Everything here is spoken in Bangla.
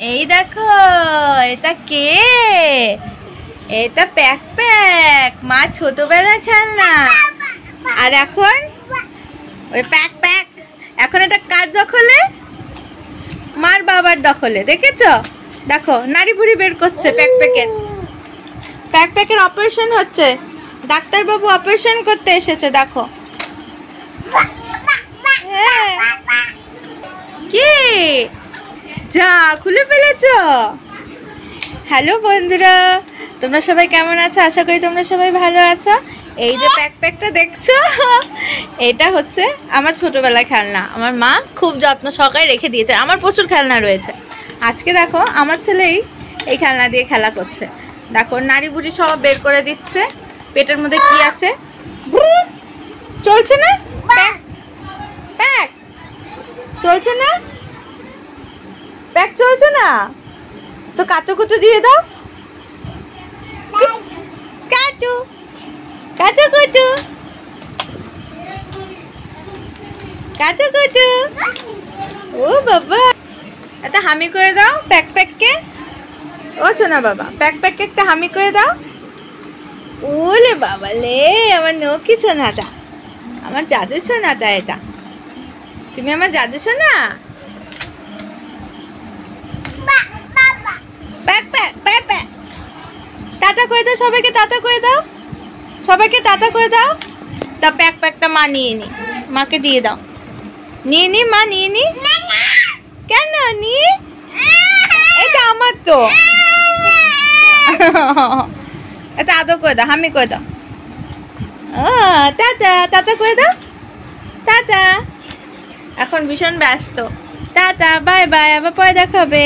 এই দেখো, এটা কে? এটা প্যাক প্যাক, মা ছোটবেলা খেলনা। আর এখন ওই প্যাক প্যাক, এখন এটা কার দখলে? মার বাবার দখলে। দেখেছো? দেখো নাড়ি ভুড়ি বের করছে প্যাক প্যাকের। প্যাক প্যাকের অপারেশন হচ্ছে, ডাক্তার বাবু অপারেশন করতে এসেছে। দেখো কি যা খুলে ফেলেছো। হ্যালো বন্ধুরা, তোমরা সবাই কেমন আছো? আশা করি তোমরা সবাই ভালো আছো। এই যে প্যাক প্যাকটা দেখছো, এটা হচ্ছে আমার ছোটবেলার খেলনা। আমার মা খুব যত্ন সহকারে রেখে দিয়েছে। আমার প্রচুর খেলনা রয়েছে। আজকে দেখো আমার ছেলেই এই খেলনা দিয়ে খেলা করছে। দেখো নাড়ি বুড়ি সব বের করে দিচ্ছে। পেটের মধ্যে কি আছে চলছে না? প্যাক প্যাক চলছে না? প্যাক চলছে না তো কাতু কুতু দিয়ে দাও। কাতু কাতু কুতু কাতু কুতু। ও বাবা, একটা হামি করে দাও প্যাক প্যাককে। ও শোনা বাবা, প্যাক প্যাককে একটা হামি করে দাও। ওলে বাবা লে, আমার নকি সোনাটা, আমার জাদু সোনাটা। এটা তুমি আমার জাদু সোনা। Pack pack pack pack, tata করে দাও সবাইকে, টাটা করে দাও সবাইকে, টাটা করে দাও। তা প্যাক প্যাকটা মা নিয়ে নি, মাকে দিয়ে দাও। নিয়ে নি মা, নিয়ে নি। কেন নি? এটা আমার তো। এটা আদর করে দাও, হামি করে দাও। ও টাটা, টাটা করে দাও, টাটা। এখন ভীষণ ব্যস্ত। টাটা বাই বাই, আবার পরে দেখা হবে।